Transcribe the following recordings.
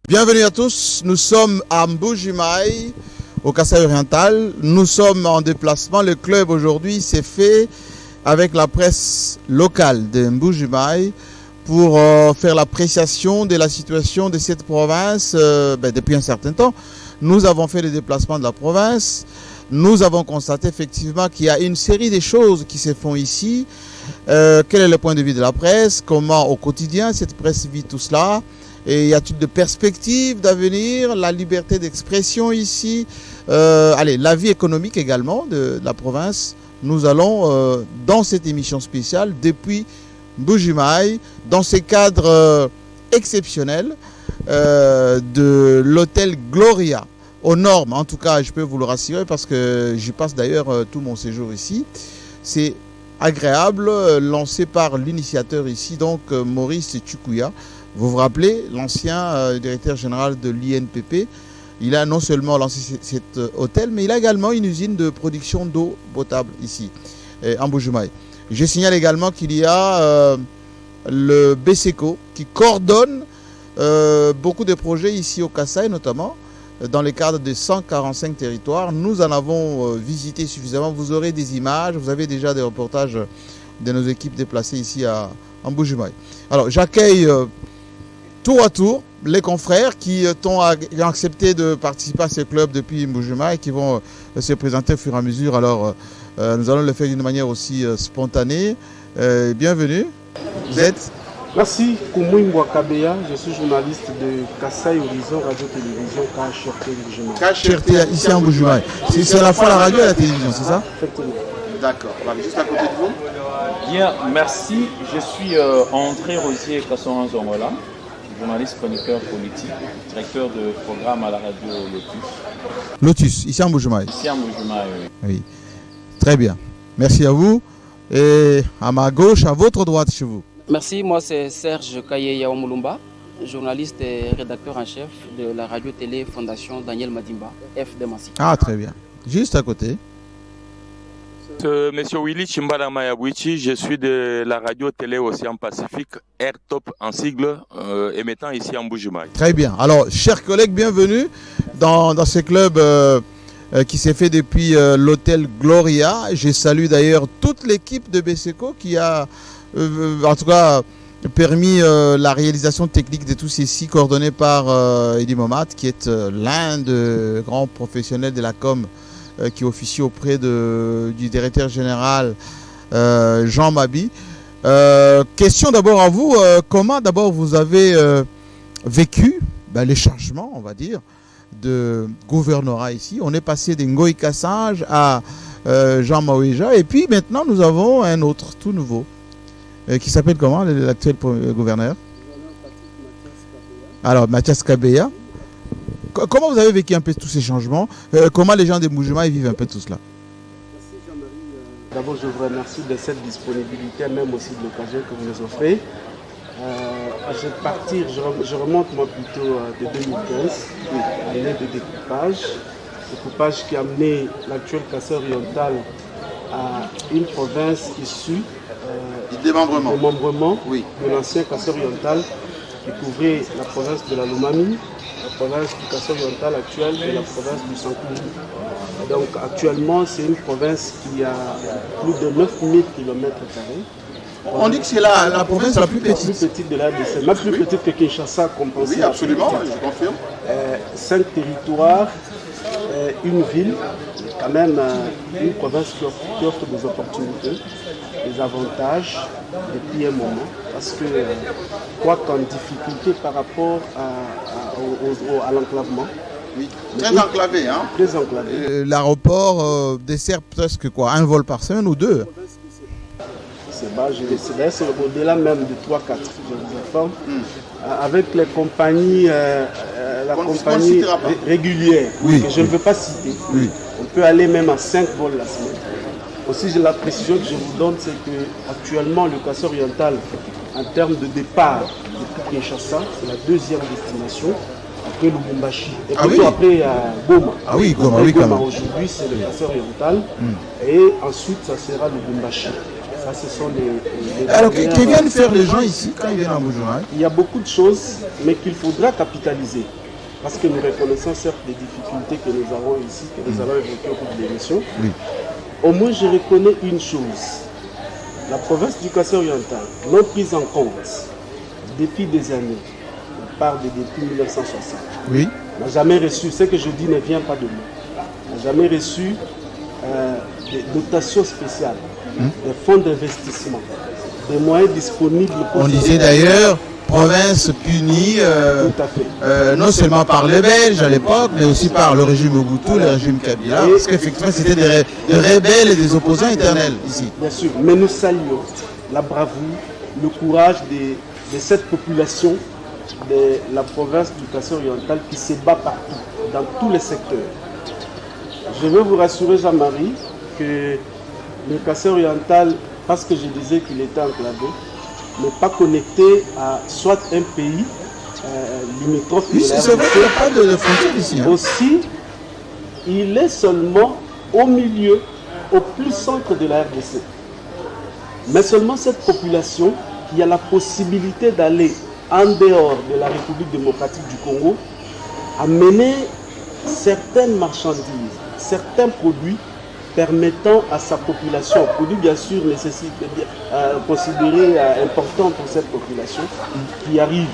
Bienvenue à tous, nous sommes à Mbuji-Mayi, au Kasaï oriental. Nous sommes en déplacement. Le club aujourd'hui s'est fait avec la presse locale de Mbuji-Mayi pour faire l'appréciation de la situation de cette province depuis un certain temps. Nous avons fait le déplacement de la province. Nous avons constaté effectivement qu'il y a une série de choses qui se font ici. Quel est le point de vue de la presse? Comment au quotidien cette presse vit tout cela? Et y a-t-il de perspectives d'avenir? La liberté d'expression ici, la vie économique également de la province. Nous allons dans cette émission spéciale depuis Mbuji-Mayi, dans ce cadre exceptionnel de l'hôtel Gloria, aux normes. En tout cas, je peux vous le rassurer parce que j'y passe d'ailleurs tout mon séjour ici. C'est agréable, lancé par l'initiateur ici, donc Maurice Tchukouya. Vous vous rappelez, l'ancien directeur général de l'INPP, il a non seulement lancé cet hôtel, mais il a également une usine de production d'eau potable ici, en Mbuji-Mayi. Je signale également qu'il y a le BSECO qui coordonne beaucoup de projets ici au Kasaï, notamment dans le cadre de 145 territoires. Nous en avons visité suffisamment. Vous aurez des images, vous avez déjà des reportages de nos équipes déplacées ici à Mbuji-Mayi. Alors, j'accueille tour à tour les confrères qui ont accepté de participer à ce club depuis Mbuji-Mayi et qui vont se présenter au fur et à mesure. Alors, nous allons le faire d'une manière aussi spontanée. Bienvenue. Vous êtes? Merci, Koumouingwa Kabeya, je suis journaliste de Kasaï Horizon Radio-Télévision KHRT Mbuji-Mayi. KHRT ici en Mbuji-Mayi. C'est à la fois la radio et la télévision, c'est ça? Effectivement. D'accord. Juste à côté de vous. Bien, merci. Je suis André Rosier Kassoran Zongola, journaliste chroniqueur politique, directeur de programme à la radio Lotus. Lotus, ici en Mbuji-Mayi. Ici en Mbuji-Mayi, oui. Oui. Très bien. Merci à vous. Et à ma gauche, à votre droite chez vous. Merci, moi c'est Serge Kaye Yaomulumba, journaliste et rédacteur en chef de la radio-télé Fondation Daniel Madimba, F de Massy. Ah, très bien. Juste à côté. Monsieur Willy Chimbala Mayabouichi, je suis de la radio-télé Océan Pacifique, Airtop en sigle, émettant ici en Mbuji-Mayi. Très bien. Alors, chers collègues, bienvenue dans ce club qui s'est fait depuis l'hôtel Gloria. Je salue d'ailleurs toute l'équipe de BSECO qui a, en tout cas, permis la réalisation technique de tous ceci, coordonné par Eddie Momat, qui est l'un des grands professionnels de la com qui officie auprès du directeur général Jean Mabi. Question d'abord à vous, comment d'abord vous avez vécu les changements, on va dire, de gouvernorat ici? On est passé d'Ngoï Kassange à Jean Maouéja et puis maintenant nous avons un autre tout nouveau qui s'appelle comment, l'actuel gouverneur? Alors, Mathias Kabeya. Comment vous avez vécu un peu tous ces changements? Comment les gens de Mbuji-Mayi vivent un peu tout cela? Merci Jean-Marie. D'abord, je vous remercie de cette disponibilité, même aussi de l'occasion que vous nous offrez. Je vais partir, je remonte moi plutôt de 2015, année de découpage qui a amené l'actuel Kasaï oriental à une province issue du démembrement de l'ancien Kasaï oriental qui couvrait la province de la Lomami, la province du Kasaï oriental actuelle et la province du Sankuru. Donc actuellement, c'est une province qui a plus de 9000 km². On dit que c'est la province la plus petite. La plus petite de la RDC, même plus petite que Kinshasa, compensée. Oui, absolument, je confirme. 5 territoires, une ville, quand même une province qui offre des opportunités, des avantages depuis un moment. Parce que, quoi qu'en difficulté par rapport à l'enclavement. Oui, très enclavé, hein? Très enclavé. L'aéroport dessert presque quoi, un vol par semaine ou deux? C'est au-delà même de 3-4, je vous informe. Avec les compagnies, la compagnie régulière, que je ne veux pas citer. On peut aller même à 5 vols la semaine. Aussi, la précision que je vous donne, c'est qu'actuellement, le Kassai oriental, en termes de départ de Kinshasa, c'est la deuxième destination après Lubumbashi. Et plutôt après Goma. Ah oui, Goma, après oui, Goma. quand même. Aujourd'hui, c'est le Kassai oriental. Et ensuite, ça sera Lubumbashi. Ça, ce sont les Alors, que viennent faire les gens ici quand ils viennent en Bujumbura? Il y a beaucoup de choses, mais qu'il faudra capitaliser. Parce que nous reconnaissons certes les difficultés que nous avons ici, que nous allons évoquer au cours de l'émission. Oui. Au moins, je reconnais une chose. La province du Kassai oriental, non prise en compte depuis des années, on parle de depuis 1960, Oui. n'a jamais reçu, ce que je dis ne vient pas de moi, n'a jamais reçu des dotations spéciales, des fonds d'investissement, des moyens disponibles pour... On disait d'ailleurs, province punie, Tout à fait. non seulement par les Belges à l'époque, mais aussi par le régime Mobutu, le régime Kabila, parce qu'effectivement c'était des rebelles et des opposants éternels ici. Bien sûr, mais nous saluons la bravoure, le courage de cette population de la province du Kassai oriental qui se bat partout, dans tous les secteurs. Je veux vous rassurer, Jean-Marie, que le Kassai oriental, parce que je disais qu'il était enclavé, n'est pas connecté à soit un pays limitrophe Oui, de la c'est vrai qu'il n'y RDC. a pas de frontière ici. Hein. Aussi, il est seulement au milieu, au plus centre de la RDC. Mais seulement cette population qui a la possibilité d'aller en dehors de la République démocratique du Congo, amener certaines marchandises, certains produits permettant à sa population, produits bien sûr considérés importants pour cette population, qui arrivent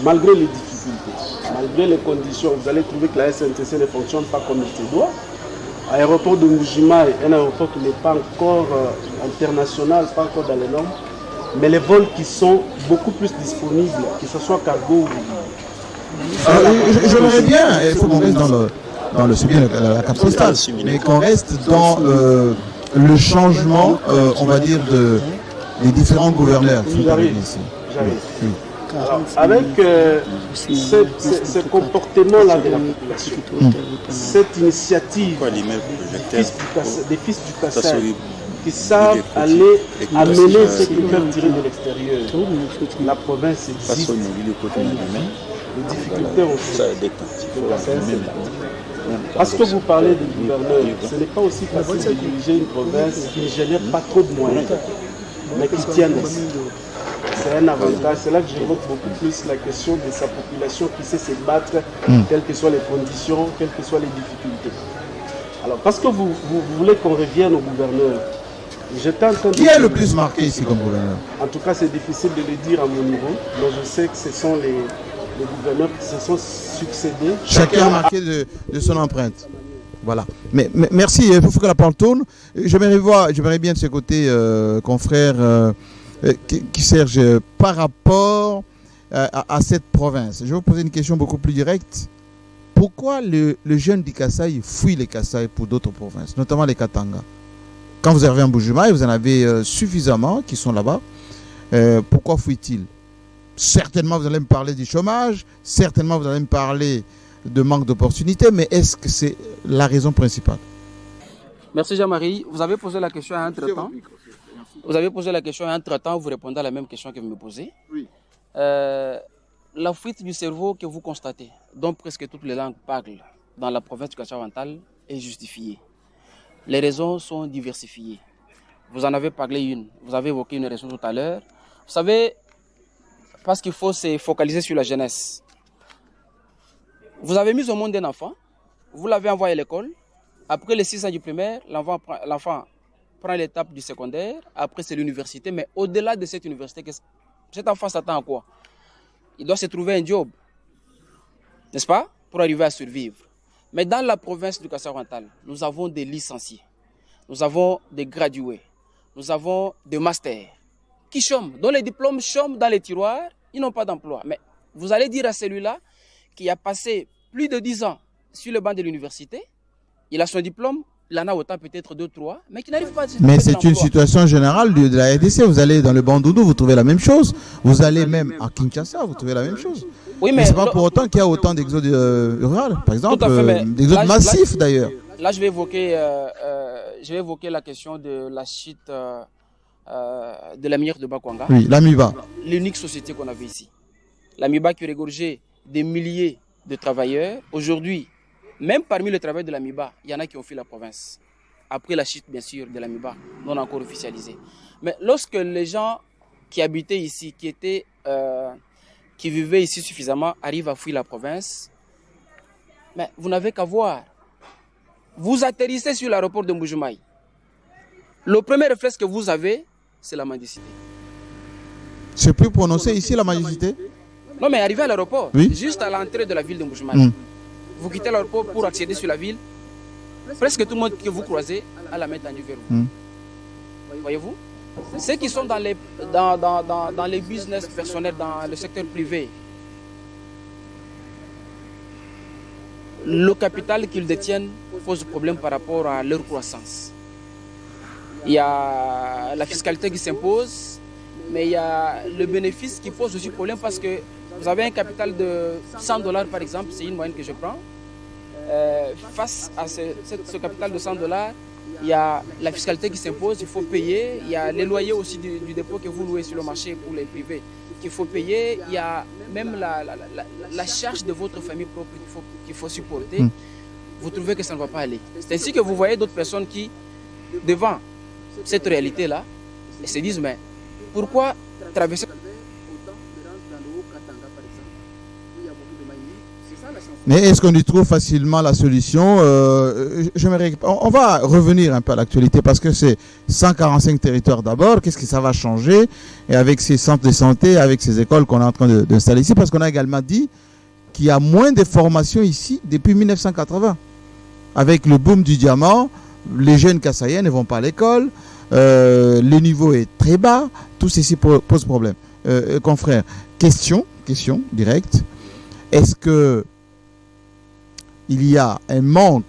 malgré les difficultés, malgré les conditions. Vous allez trouver que la SNTC ne fonctionne pas comme il se doit. L'aéroport de Mbuji-Mayi est un aéroport qui n'est pas encore international, pas encore dans les normes, mais les vols qui sont beaucoup plus disponibles, que ce soit cargo ou... J'aimerais bien, il faut qu'on reste dans le c'est bien la carte postale, mais qu'on reste dans le changement, on va dire, des différents gouverneurs. J'arrive. Oui. Alors, avec ce comportement-là de la population, cette initiative des fils du Kassai qui savent aller amener ce qu'ils peuvent tirer de l'extérieur, la province existe. Les difficultés ont fait. Parce que vous parlez de gouverneurs, ce n'est pas aussi facile de diriger une province qui ne génère pas trop de moyens, mais qui tient aussi. C'est un avantage. C'est là que j'évoque beaucoup plus la question de sa population qui sait se battre, quelles que soient les conditions, quelles que soient les difficultés. Alors, parce que vous voulez qu'on revienne au gouverneur, j'étais en train de... Qui est le plus marqué ici comme gouverneur? En tout cas, c'est difficile de le dire à mon niveau, mais je sais que ce sont les gouverneurs qui se sont succédés. Chacun marqué de son empreinte. Voilà. Mais merci, il faut que la parole tourne. J'aimerais bien de ce côté, confrère qui Serge, par rapport à cette province. Je vais vous poser une question beaucoup plus directe. Pourquoi le jeune du Kassai fuit les Kassai pour d'autres provinces, notamment les Katanga? Quand vous arrivez en Mbuji-Mayi, vous en avez suffisamment qui sont là-bas. Pourquoi fuit-il? Certainement, vous allez me parler du chômage, certainement, vous allez me parler de manque d'opportunités, mais est-ce que c'est la raison principale? Merci Jean-Marie. Vous avez posé la question à entre-temps. Vous avez posé la question et entre-temps, vous répondez à la même question que vous me posez. Oui. La fuite du cerveau que vous constatez, dont presque toutes les langues parlent dans la province du Kassai oriental, est justifiée. Les raisons sont diversifiées. Vous en avez parlé une. Vous avez évoqué une raison tout à l'heure. Vous savez, parce qu'il faut se focaliser sur la jeunesse. Vous avez mis au monde un enfant, vous l'avez envoyé à l'école. Après les 6 ans du primaire, l'enfant prend l'étape du secondaire. Après, c'est l'université. Mais au-delà de cette université, cet enfant s'attend à quoi? Il doit se trouver un job, n'est-ce pas? Pour arriver à survivre. Mais dans la province du Kassai oriental, nous avons des licenciés, nous avons des gradués, nous avons des masters qui chôment, dont les diplômes chôment dans les tiroirs, ils n'ont pas d'emploi. Mais vous allez dire à celui-là qui a passé plus de 10 ans sur le banc de l'université, il a son diplôme, il en a autant peut-être 2, 3, mais qui n'arrive pas à se trouver Mais c'est une situation générale de la RDC. Vous allez dans le Bandundu, vous trouvez la même chose. Vous allez même à Kinshasa, vous trouvez la même chose. Oui, mais ce n'est pas pour autant qu'il y a autant d'exodes ruraux, par exemple, Tout à fait, d'exodes massifs d'ailleurs. là, je vais évoquer la question de la chute de la minière de Bakwanga. Oui, l'AMIBA. L'unique société qu'on avait ici. L'AMIBA qui regorgeait des milliers de travailleurs. Aujourd'hui, même parmi les travailleurs de l'AMIBA, il y en a qui ont fui la province. Après la chute, bien sûr, de l'AMIBA, non encore officialisée. Mais lorsque les gens qui habitaient ici, qui vivaient ici suffisamment, arrivent à fuir la province, mais vous n'avez qu'à voir. Vous atterrissez sur l'aéroport de Mbuji-Mayi. Le premier réflexe que vous avez, c'est la mendicité. C'est plus prononcé ici la mendicité? Non, mais arrivé à l'aéroport, oui, juste à l'entrée de la ville de Mbuji-Mayi, vous quittez l'aéroport pour accéder sur la ville, presque tout le monde que vous croisez a la main tendue vers vous. Voyez-vous? Ceux qui sont dans les business personnels, dans le secteur privé, le capital qu'ils détiennent pose problème par rapport à leur croissance. Il y a la fiscalité qui s'impose, mais il y a le bénéfice qui pose aussi problème parce que vous avez un capital de $100 par exemple, c'est une moyenne que je prends. Face à ce capital de $100, il y a la fiscalité qui s'impose, il faut payer. Il y a les loyers aussi du dépôt que vous louez sur le marché pour les privés qu'il faut payer. Il y a même la charge de votre famille propre qu'il faut supporter. Vous trouvez que ça ne va pas aller. C'est ainsi que vous voyez d'autres personnes qui, devant cette réalité-là, se disent, mais pourquoi traverser Mais est-ce qu'on y trouve facilement la solution? On va revenir un peu à l'actualité parce que c'est 145 territoires d'abord. Qu'est-ce que ça va changer? Et avec ces centres de santé, avec ces écoles qu'on est en train d'installer ici, parce qu'on a également dit qu'il y a moins de formations ici depuis 1980. Avec le boom du diamant, les jeunes Kassaïens ne vont pas à l'école, le niveau est très bas, tout ceci pose problème. Confrère, question directe. Est-ce que il y a un manque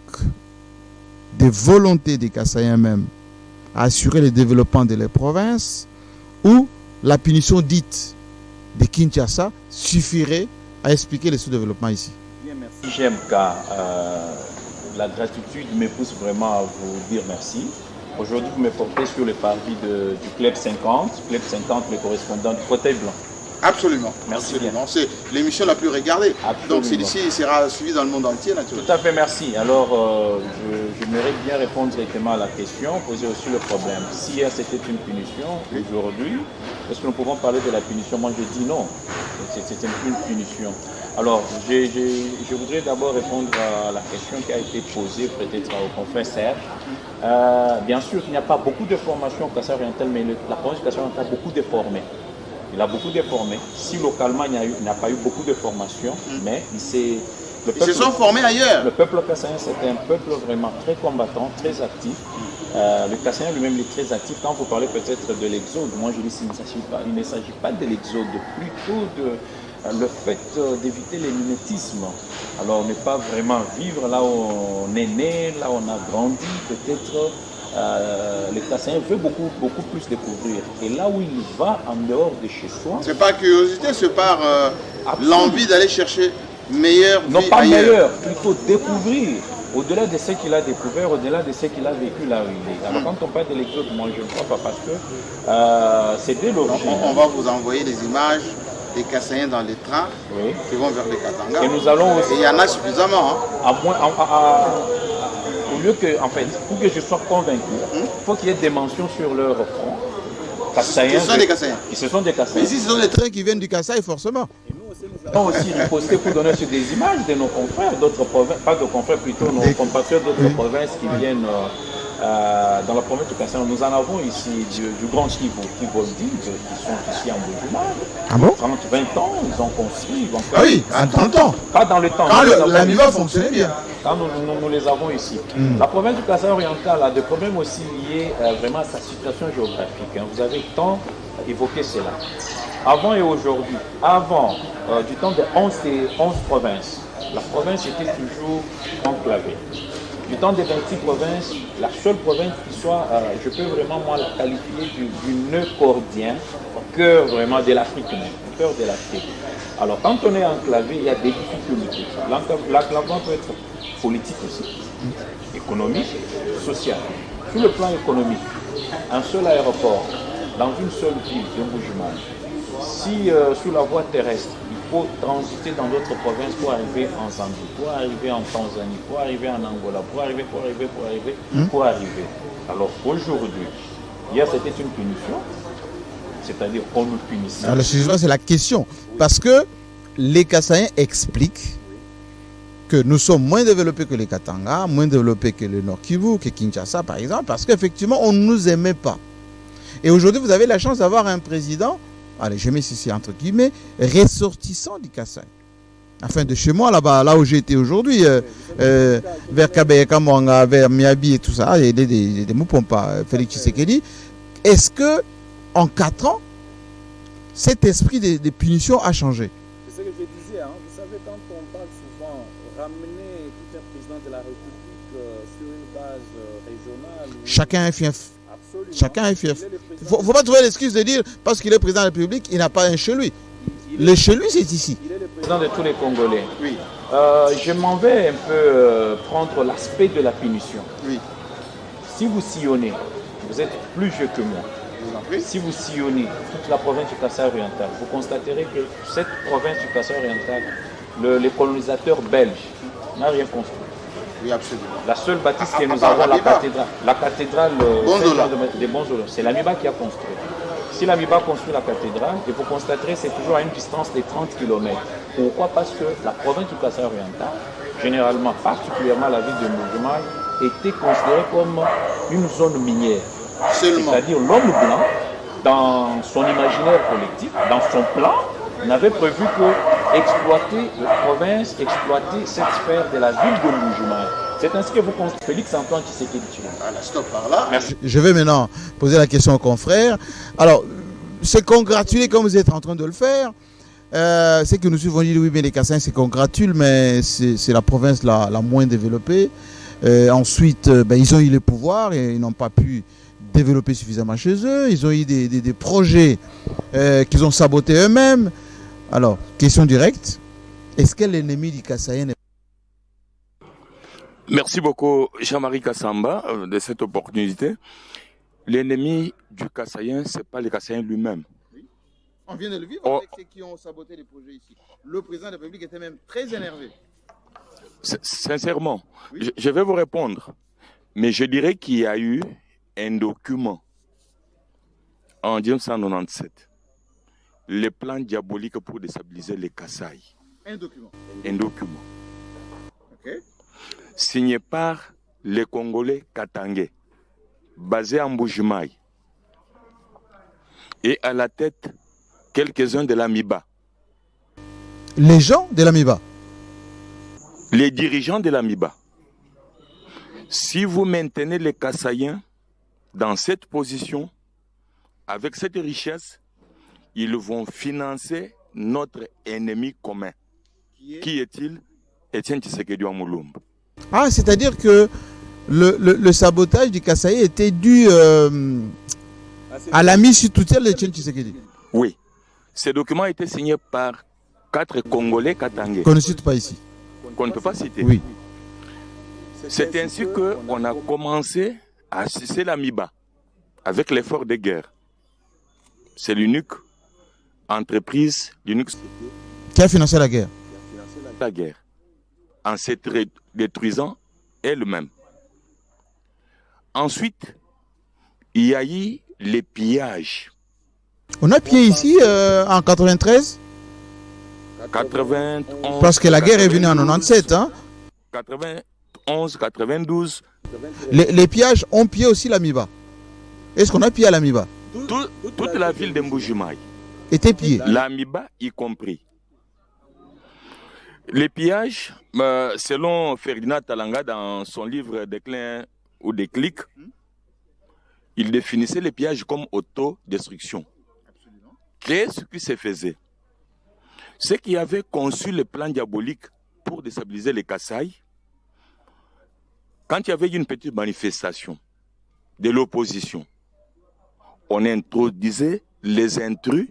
de volonté des Kassaïens même à assurer le développement de les provinces, ou la punition dite de Kinshasa suffirait à expliquer le sous-développement ici? Bien, merci. J'aime qu'à la gratitude me pousse vraiment à vous dire merci. Aujourd'hui, vous me portez sur le parvis du Club 50. Club 50, le correspondant du fauteuil blanc. Absolument. Merci. Absolument. C'est l'émission la plus regardée. Absolument. Donc celle-ci sera suivie dans le monde entier, naturellement. Tout à fait, merci. Alors, j'aimerais bien répondre directement à la question, poser aussi le problème. Si hier c'était une punition, aujourd'hui, est-ce que nous pouvons parler de la punition? Moi, je dis non. C'est une punition. Alors, je voudrais d'abord répondre à la question qui a été posée peut-être au confrère Serge. Bien sûr, il n'y a pas beaucoup de formations au Kassai oriental, mais la province du Kassai oriental a beaucoup de formés. Il a beaucoup déformé. Si localement il n'y a pas eu beaucoup de formation, mais ils se sont formés ailleurs. Le peuple kassaïen, c'était un peuple vraiment très combattant, très actif. Le Kassaïen lui-même est très actif. Quand vous parlez peut-être de l'exode, moi je dis qu'il ne s'agit pas de l'exode, plutôt de le fait d'éviter le mimétisme. Alors ne pas vraiment vivre là où on est né, là où on a grandi, peut-être. Le Kassaïen veut beaucoup plus découvrir. Et là où il va en dehors de chez soi... C'est pas curiosité, c'est par l'envie d'aller chercher meilleur. Non, pas ailleurs. Meilleur, plutôt découvrir. Au-delà de ce qu'il a découvert, au-delà de ce qu'il a vécu là où il est. Alors quand on parle de l'exode, moi je ne crois pas parce que c'est dès l'origine. On va vous envoyer des images des Kassaïens dans les trains qui vont vers les Katanga. Et nous allons aussi... Et il y en a suffisamment. Au lieu que, en fait, pour que je sois convaincu, il faut qu'il y ait des mentions sur leur front. Kassaïens. Ce sont des Kassaïens. Ce sont des Kassaïens. Mais si ce sont les trains qui viennent du Kassaï, forcément. Et nous aussi, nous avons aussi riposté pour donner sur des images de nos confrères d'autres provinces, pas de confrères, plutôt nos compatriotes d'autres provinces qui viennent dans la province du Kassaï. Nous en avons ici du Grand Kivu, qui sont ici en Mbuji-Mayi. Ah bon? 30, 20 ans, ils ont construit. Ah oui, dans le temps. Pas dans le temps. Quand l'AMIBA fonctionnait bien. Quand nous les avons ici. La province du Kassai oriental a des problèmes aussi liés vraiment à sa situation géographique. Vous avez tant évoqué cela. Avant et aujourd'hui, avant du temps des 11 provinces, la province était toujours enclavée. Du temps des 26 provinces, la seule province qui soit, je peux vraiment moi la qualifier du nœud cordien, au cœur vraiment de l'Afrique même, au cœur de l'Afrique. Alors quand on est enclavé, il y a des difficultés. L'enclavement peut être politique aussi, économique, social. Sur le plan économique, un seul aéroport dans une seule ville de Mbuji-Mayi, si sur la voie terrestre, il faut transiter dans d'autres provinces pour arriver en Zambie, pour arriver en Tanzanie, pour arriver en Angola, pour arriver. Alors aujourd'hui, hier c'était une punition, c'est-à-dire qu'on nous punissait. Alors excusez-moi, c'est la question. Parce que les Kassaïens expliquent que nous sommes moins développés que les Katanga, moins développés que le Nord Kivu, que Kinshasa par exemple, parce qu'effectivement on ne nous aimait pas. Et aujourd'hui vous avez la chance d'avoir un président, allez je mets ici entre guillemets, ressortissant du Kasaï. Enfin de chez moi là-bas, là où j'ai été aujourd'hui, vers Kabeya Kamwanga, vers Miabi et tout ça, il y a des Moupompa, Félix Tshisekedi. Est-ce que en 4 ans, cet esprit de punition a changé? C'est ce que je disais, hein. Vous savez, quand on parle souvent ramener tout un président de la République sur une base régionale. Chacun est fief. Absolument. Chacun est fief. Il ne faut pas trouver l'excuse de dire parce qu'il est président de la République, il n'a pas un chez lui. Le chez lui, c'est ici. Il est le président de tous les Congolais. Oui. Je m'en vais un peu prendre l'aspect de la punition. Oui. Si vous sillonnez, vous êtes plus vieux que moi. Si vous sillonnez toute la province du Kasaï oriental, vous constaterez que cette province du Kasaï oriental, les colonisateurs belges n'ont rien construit. Oui, absolument. La seule bâtisse que nous avons, la cathédrale des Bonzola, c'est l'Amiba qui a construit. Si l'Amiba construit la cathédrale, et vous constaterez c'est toujours à une distance de 30 km. Pourquoi? Parce que la province du Kasaï oriental, généralement, particulièrement la ville de Mbuji-Mayi, était considérée comme une zone minière. C'est-à-dire l'homme blanc, dans son imaginaire collectif, dans son plan, n'avait prévu que exploiter la province, exploiter cette sphère de la ville de Mbuji-Mayi. C'est ainsi que vous constatez Félix Antoine Tshisekedi. Stop par là. Merci. Je vais maintenant poser la question aux confrères. Alors, se congratuler comme vous êtes en train de le faire. C'est que nous suivons dit oui, mais les Kassaïens se congratulent, mais c'est la province la moins développée. Ensuite, ils ont eu le pouvoir et ils n'ont pas pu développer suffisamment chez eux. Ils ont eu des projets qu'ils ont sabotés eux-mêmes. Alors, question directe. Est-ce que l'ennemi du Kassaïen est... Merci beaucoup, Jean-Marie Kassamba, de cette opportunité. L'ennemi du Kassaïen, ce n'est pas le Kassaïen lui-même. Oui. On vient de le vivre avec ceux qui ont saboté les projets ici. Le président de la République était même très énervé. Sincèrement, oui. Je vais vous répondre. Mais je dirais qu'il y a eu un document en 1997. Le plan diabolique pour déstabiliser les Kasaï. Un document. Un document. Ok. Signé par les Congolais katangais, basé en Mbuji-Mayi. Et à la tête, quelques-uns de l'Amiba. Les gens de l'Amiba? Les dirigeants de l'Amiba. Si vous maintenez les Kassaïens dans cette position, avec cette richesse, ils vont financer notre ennemi commun. Qui est-il? Étienne Tshisekedi Mulumba. Ah, c'est-à-dire que le sabotage du Kasaï était dû à la mise sur tutelle d'Étienne Tshisekedi. Oui. Ce document a été signé par 4 Congolais katangais. Qu'on ne cite pas ici. Qu'on ne peut pas citer. Oui. C'est ainsi qu'on a commencé à cesser l'Amiba avec l'effort de guerre. C'est l'unique entreprise, l'unique qui a financé la guerre. La guerre. En se détruisant elle-même. Ensuite, il y a eu les pillages. On a pillé ici en 93 91. Parce que la guerre est venue en 97. Hein? 91, 92. Les pillages ont pillé aussi l'Amiba. Est-ce qu'on a pillé à l'Amiba? Toute la ville de Mbuji-Mayi était pillée. L'Amiba y compris. Les pillages, selon Ferdinand Talanga, dans son livre Déclin ou Déclic, il définissait les pillages comme autodestruction. Qu'est-ce qui se faisait? Ceux qui avaient conçu le plan diabolique pour déstabiliser les Kasaï, quand il y avait une petite manifestation de l'opposition, on introduisait les intrus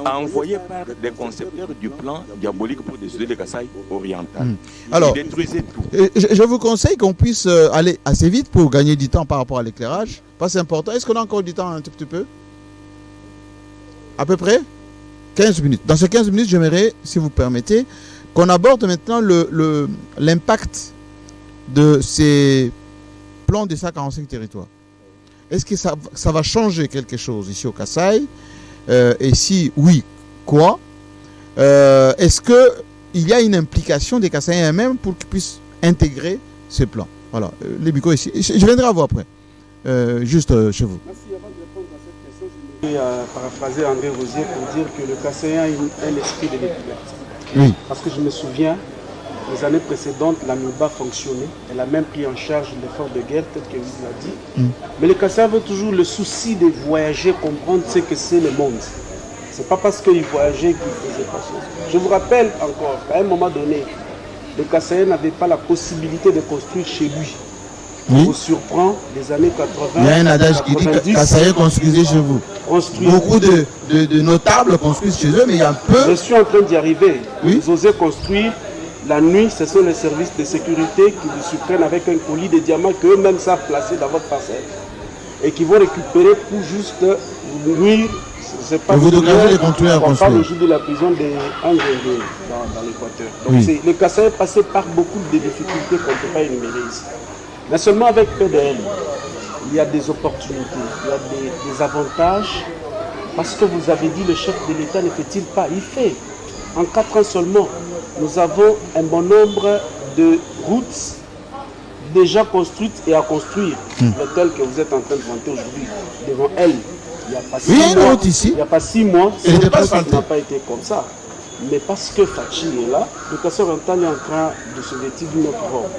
envoyé par des concepteurs du plan diabolique pour décider de Kasaï oriental. Alors, il détruisait tout. Je vous conseille qu'on puisse aller assez vite pour gagner du temps par rapport à l'éclairage. Pas c'est important. Est-ce qu'on a encore du temps un tout petit peu? À peu près 15 minutes. Dans ces 15 minutes, j'aimerais, si vous permettez, qu'on aborde maintenant l'impact de ces plans des 145 territoires. Est-ce que ça va changer quelque chose ici au Kasaï? Et si oui, quoi? Est-ce qu'il y a une implication des Kassaïens eux-mêmes pour qu'ils puissent intégrer ces plans? Voilà, les micros ici. Je viendrai à vous après. Juste chez vous. Merci. Avant de répondre à cette question, je voudrais paraphraser André Rosier pour dire que le Kassaïen a un esprit de l'épilepsie. Oui. Parce que je me souviens, les années précédentes, la MIBA fonctionnait. Elle a même pris en charge l'effort de guerre, tel que vous l'a dit. Mais les Kassaïens avaient toujours le souci de voyager, comprendre ce que c'est le monde. Ce n'est pas parce qu'ils voyageaient qu'ils faisaient pas ça. Je vous rappelle encore qu'à un moment donné, le Kassaïen n'avait pas la possibilité de construire chez lui. Oui. On vous surprend, les années 80. Il y a un adage qui dit que Kassaïen construisait chez vous. Beaucoup de notables construisent chez eux, mais il y a peu. Je suis en train d'y arriver. Oui. Vous osez construire. La nuit, ce sont les services de sécurité qui vous surprennent avec un colis de diamants qu'eux-mêmes savent placer dans votre parcelle et qui vont récupérer pour juste nuire. C'est pas vous devez les construire à on construire. parle aujourd'hui de la prison de Angengé dans l'Équateur. Donc Oui. les Kassaïens passaient par beaucoup de difficultés qu'on ne peut pas énumérer ici. Mais seulement avec PDL, il y a des opportunités, il y a des avantages. Parce que vous avez dit le chef de l'État ne fait-il pas? Il fait. En 4 ans seulement, nous avons un bon nombre de routes déjà construites et à construire. Telles que vous êtes en train de vanter aujourd'hui devant elle. Il n'y a pas 6 Oui, il y a une mois. route ici. Il n'y a pas 6 mois. Elle n'était pas ça asphaltée. n'a pas été comme ça. Mais parce que Fachi est là, le Kasaï oriental est en train de se vêtir d'une autre robe.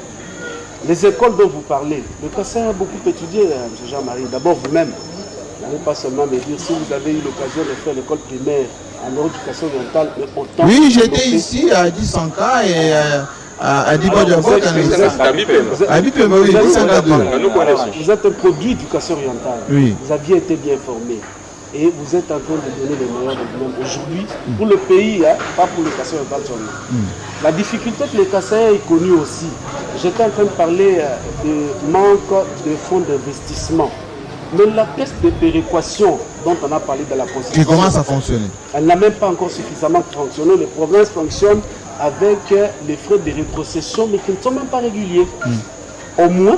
Les écoles dont vous parlez, le Kasaï a beaucoup étudié, M. Jean-Marie. D'abord vous-même. Vous n'allez pas seulement me dire si vous avez eu l'occasion de faire l'école primaire en éducation orientale, mais autant. Oui, j'étais ici à Dissanka et à Dibodjabot. Vous êtes un produit d'éducation orientale. Oui. Vous aviez été bien formé. Et vous êtes en train de donner les meilleurs de vous-même aujourd'hui pour le pays, hein, pas pour l'éducation orientale seulement. La difficulté que les Kassaïens est connue aussi. J'étais en train de parler de manque de fonds d'investissement. Mais la caisse de péréquation dont on a parlé de la Constitution, Qui commence à fonctionner. elle n'a même pas encore suffisamment fonctionné. Les provinces fonctionnent avec les frais de rétrocession, mais qui ne sont même pas réguliers. Au moins,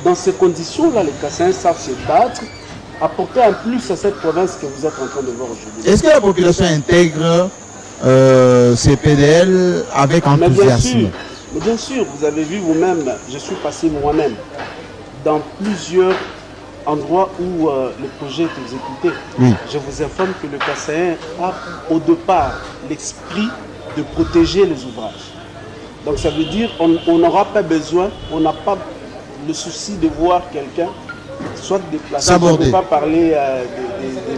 dans ces conditions-là, les Kassaïens savent se battre, apporter un plus à cette province que vous êtes en train de voir aujourd'hui. Est-ce que la population intègre ces PDL avec Mais enthousiasme? bien sûr, vous avez vu vous-même, je suis passé moi-même dans plusieurs endroits où le projet est exécuté. Oui. Je vous informe que le Kassaïen a au départ l'esprit de protéger les ouvrages. Donc ça veut dire qu'on n'aura pas besoin, on n'a pas le souci de voir quelqu'un soit déplacé. S'aborder. Je ne peux pas parler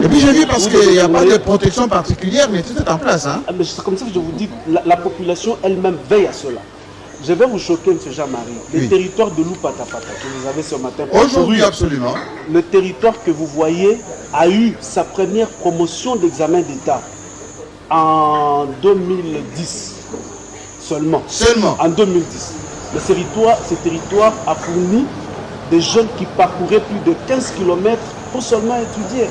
Et puis j'ai vu parce qu'il n'y a pas de protection particulière, mais tout est en place. Hein? Mais c'est comme ça que je vous dis, la population elle-même veille à cela. Je vais vous choquer, M. Jean-Marie. Le Oui. territoire de Loupatapata que vous avez ce matin. Aujourd'hui, absolument. Le territoire que vous voyez a eu sa première promotion d'examen d'État en 2010 seulement. Seulement. En 2010. Ce territoire a fourni des jeunes qui parcouraient plus de 15 km pour seulement étudier.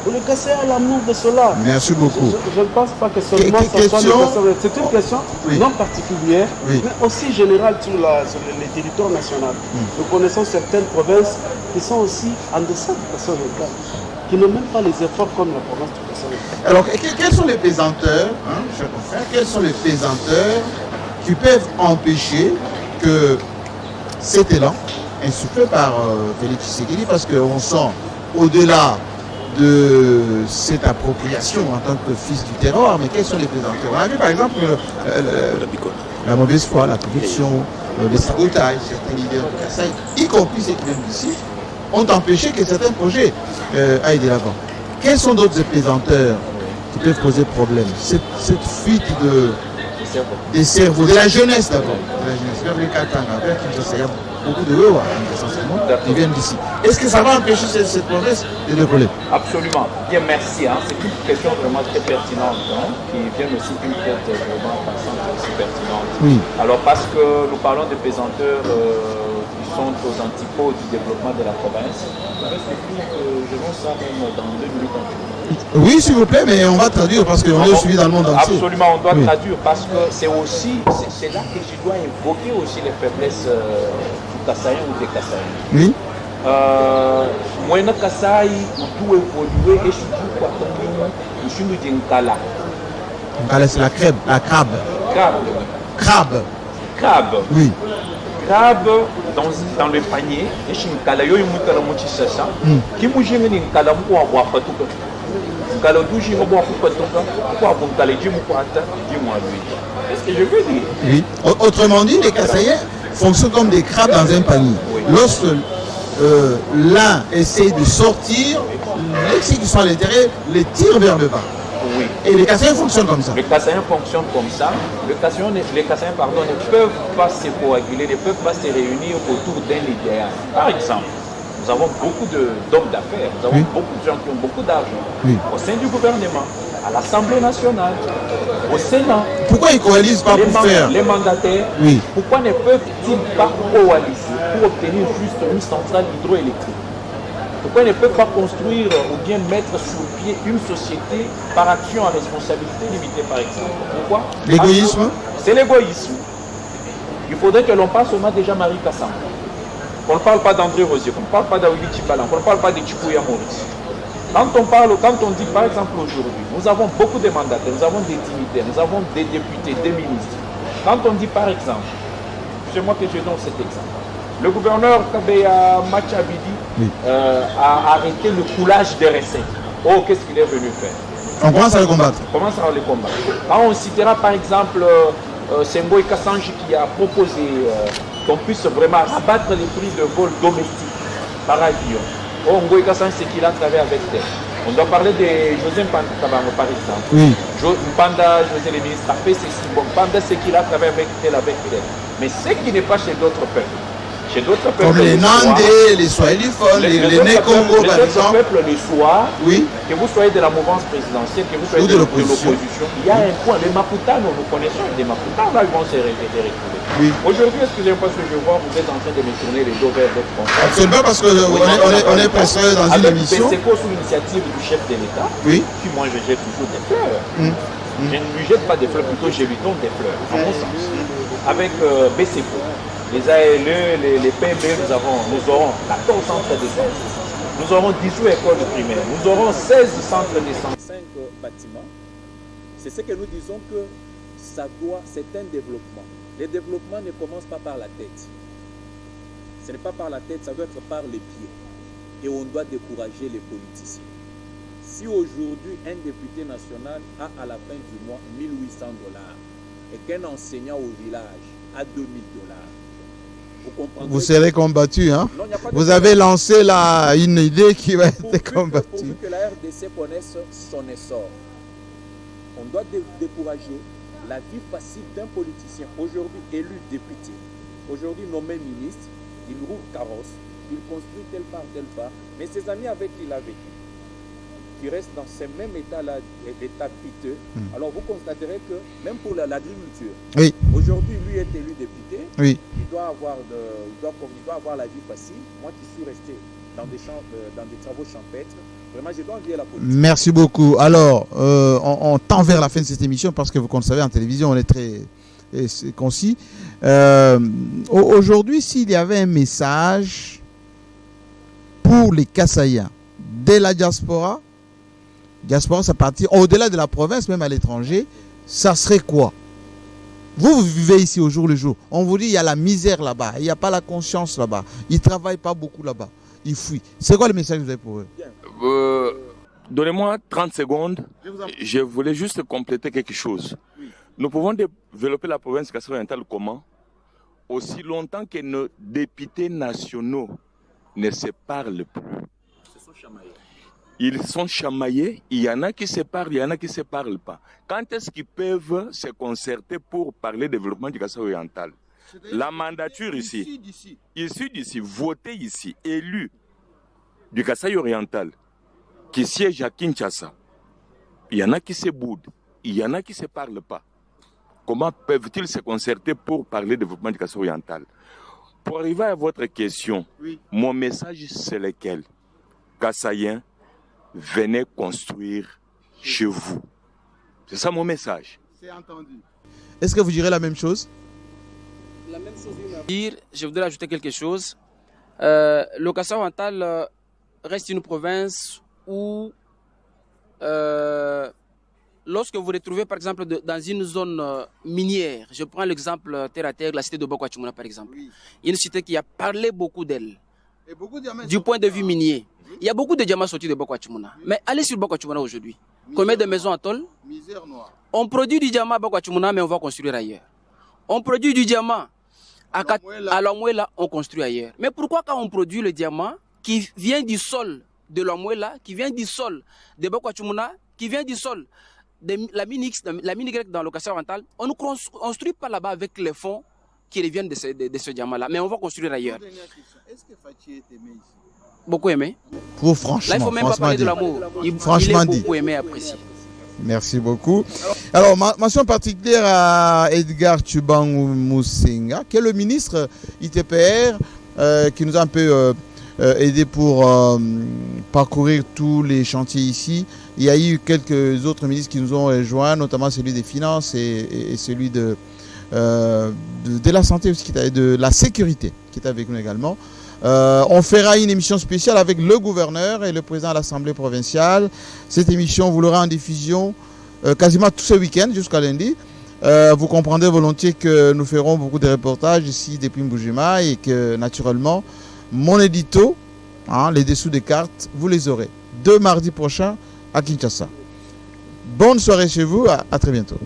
Pour le Kassaï a l'amour de cela. Merci beaucoup. Je ne pense pas que seulement ça soit le Kassaï. C'est une question Oui. non particulière, Oui. mais aussi générale sur les territoires nationaux. Nous connaissons certaines provinces qui sont aussi en deçà du Kassaï local, qui n'ont même pas les efforts comme la province du Kassaï. Alors, quels sont les pesanteurs, hein, chers confrères, quels sont les pesanteurs qui peuvent empêcher que cet élan, insufflé par Félix Tshisekedi, parce qu'on sent au-delà de cette appropriation en tant que fils du terror, mais quels sont les pesanteurs? On a vu par exemple la mauvaise foi, la corruption, le sabotage, certains leaders de Kasaï, y compris ceux qui viennent d'ici, ont empêché que certains projets aillent de l'avant. Quels sont d'autres pesanteurs qui peuvent poser problème? Cette fuite des cerveaux, de la jeunesse d'abord, de la jeunesse, vers les Katanga, vers Kinshasa, il y a beaucoup de Wewa, essentiellement, qui viennent d'ici. est-ce que ça va empêcher cette province de décoller? Absolument. Bien, merci. Hein. C'est une question vraiment très pertinente, hein, qui vient aussi d'une tête vraiment passante aussi pertinente. Oui. Alors, parce que nous parlons de pesanteurs qui sont aux antipodes du développement de la province, je lance ça même dans 2 minutes. Oui, s'il vous plaît, mais on va traduire parce qu'on est suivi dans le monde entier. Absolument, on doit traduire parce que c'est aussi, c'est là que je dois évoquer aussi les faiblesses du Kassaïen ou des Kassaïens. Oui. Moi, na Kasaï, tout évoluer et surtout quoi, je suis nous d'une Kala. Kala, c'est la crêpe, la crabe. Crabe. Oui. Crabe dans le panier, et je suis une Kala, yo, une Kala, mon chissa, qui m'a gêné une Kala, moi, à boire, pas tout. Est-ce que je veux dire? Oui. Autrement dit, les Kassaïens fonctionnent comme des crabes dans un panier. Oui. Lorsque l'un essaie de sortir, ceux qui sont à l'intérieur les tirent vers le bas. Oui. Et les Kassaïens fonctionnent comme ça. Les Kassaïens fonctionnent comme ça. Les Kassaïens ne peuvent pas se coaguler, ne peuvent pas se réunir autour d'un idéal. Par exemple, nous avons beaucoup d'hommes d'affaires, nous avons beaucoup de gens qui ont beaucoup d'argent au sein du gouvernement, à l'Assemblée nationale, au Sénat. Pourquoi ils ne coalisent pas pour faire les mandataires, pourquoi ne peuvent-ils pas coaliser pour obtenir juste une centrale hydroélectrique? Pourquoi ils ne peuvent pas construire ou bien mettre sur pied une société par action à responsabilité limitée, par exemple? Pourquoi? L'égoïsme. C'est l'égoïsme. Il faudrait que l'on passe au moins déjà Marie Kassam. On ne parle pas d'André Rosier, on ne parle pas d'Aouili Tchibalan, on ne parle pas de Chikouya Maurice. Quand on dit par exemple aujourd'hui, nous avons beaucoup de mandataires, nous avons des dignitaires, nous avons des députés, des ministres. Quand on dit par exemple, c'est moi que je donne cet exemple, le gouverneur Kabeya Machabidi a arrêté le coulage des recettes. Oh, qu'est-ce qu'il est venu faire? On commence à le combattre. On commence à le combattre. Quand on citera par exemple Semboy Kassanji qui a proposé qu'on puisse vraiment abattre les prix de vol domestiques par avion. Oh, Ngoï Kassanji, c'est qu'il a travaillé avec elle. On doit parler de José Mpanda, par exemple. Oui. Mpanda, José le ministre, a fait ceci. Bon, Mpanda, c'est qu'il a travaillé avec elle. Mais ce qui n'est pas chez d'autres peuples. Chez d'autres peuples. Comme les Nandés, les Swahiliphones, les Né-Congo, par exemple. Le soir, que vous soyez de la mouvance présidentielle, que vous soyez de l'opposition, il y a un point. Les Maputano, nous connaissons des Maputano, là, ils vont se retrouver. Oui. Aujourd'hui, excusez-moi parce que je vois, vous êtes en train de me tourner les dos vers votre confrère. Absolument, parce qu'on est presque dans une émission. C'est quoi sous l'initiative du chef de l'État? Oui. Puis moi, je jette toujours des fleurs. Je ne lui jette pas des fleurs, plutôt je lui donne des fleurs, à mon sens. Avec BCPO, les ALE, les PMB, nous aurons 14 centres de santé. Nous aurons 18 écoles primaires. Nous aurons 16 centres de santé. 5 bâtiments. C'est ce que nous disons que c'est un développement. Le développement ne commence pas par la tête. Ce n'est pas par la tête, ça doit être par les pieds. Et on doit décourager les politiciens. Si aujourd'hui un député national a à la fin du mois $1 800 et qu'un enseignant au village a $2 000, vous serez combattu, hein? Non, vous avez lancé là une idée qui va être combattue. Pour que la RDC connaisse son essor, on doit décourager la vie facile d'un politicien aujourd'hui élu député, aujourd'hui nommé ministre. Il roule carrosse, il construit tel part, mais ses amis avec qui il a vécu, qui restent dans ce même état-là, état piteux. Alors vous constaterez que même pour l'agriculture, aujourd'hui lui est élu député, il doit avoir la vie facile. Moi qui suis resté dans des travaux champêtres, vraiment je dois envier la politique. Merci beaucoup. Alors, on tend vers la fin de cette émission parce que vous savez, en télévision, on est très concis. Aujourd'hui, s'il y avait un message pour les Kassaïens de la diaspora, ça partir au-delà de la province, même à l'étranger, ça serait quoi? Vous vivez ici au jour le jour. On vous dit il y a la misère là-bas, il n'y a pas la conscience là-bas, ils ne travaillent pas beaucoup là-bas, ils fuient. C'est quoi le message que vous avez pour eux? Donnez-moi 30 secondes. Je voulais juste compléter quelque chose. Nous pouvons développer la province Kassaï-Orientale comment? Aussi longtemps que nos députés nationaux ne se parlent plus. Ils sont chamaillés, il y en a qui se parlent, il y en a qui ne se parlent pas. Quand est-ce qu'ils peuvent se concerter pour parler développement du Kassaï oriental? La mandature ici, issu d'ici, voté ici, élu du Kasaï oriental qui siègent à Kinshasa, il y en a qui se boudent, il y en a qui ne se parlent pas. Comment peuvent-ils se concerter pour parler de développement du Kasaï oriental? Pour arriver à votre question, oui. Mon message c'est lequel? Kasaïens, venez construire chez vous. C'est ça mon message. C'est entendu. Est-ce que vous direz la même chose? La même chose, je voudrais ajouter quelque chose. Le Kasaï oriental reste une province où, lorsque vous retrouvez par exemple dans une zone minière, je prends l'exemple terre à terre, la cité de Boko-Hachimouna par exemple, oui. Une cité qui a parlé beaucoup d'elle, du point de vue minier. Oui. Il y a beaucoup de diamants sortis de Boko-Hachimouna. Oui. Mais allez sur Boko-Hachimouna aujourd'hui. Combien de maisons à tôle? Misère noire. On produit du diamant à Boko-Hachimouna, mais on va construire ailleurs. On produit du diamant à Lomouela, on construit ailleurs. Mais pourquoi quand on produit le diamant qui vient du sol de Lomouela, qui vient du sol de Boko-Hachimouna, qui vient du sol de la mine grecque dans le Kasaï oriental, on ne construit pas là-bas avec les fonds qui reviennent de ce diamant-là, mais on va construire ailleurs. Est-ce que Fachi est aimé ici? Beaucoup aimé. Pour franchement, là, il ne faut même pas parler de l'amour. Il est beaucoup aimé, apprécié. Merci beaucoup. Alors, mention particulière à Edgar Tshubangou Moussenga, qui est le ministre ITPR, qui nous a un peu aidé pour parcourir tous les chantiers ici. Il y a eu quelques autres ministres qui nous ont rejoints, notamment celui des Finances et celui de la Santé aussi, de la Sécurité, qui est avec nous également. On fera une émission spéciale avec le gouverneur et le président de l'Assemblée provinciale. Cette émission, vous l'aurez en diffusion quasiment tout ce week-end jusqu'à lundi. Vous comprendrez volontiers que nous ferons beaucoup de reportages ici depuis Mbuji-Mayi et que naturellement, mon édito, les dessous des cartes, vous les aurez dès mardi prochain à Kinshasa. Bonne soirée chez vous, à très bientôt.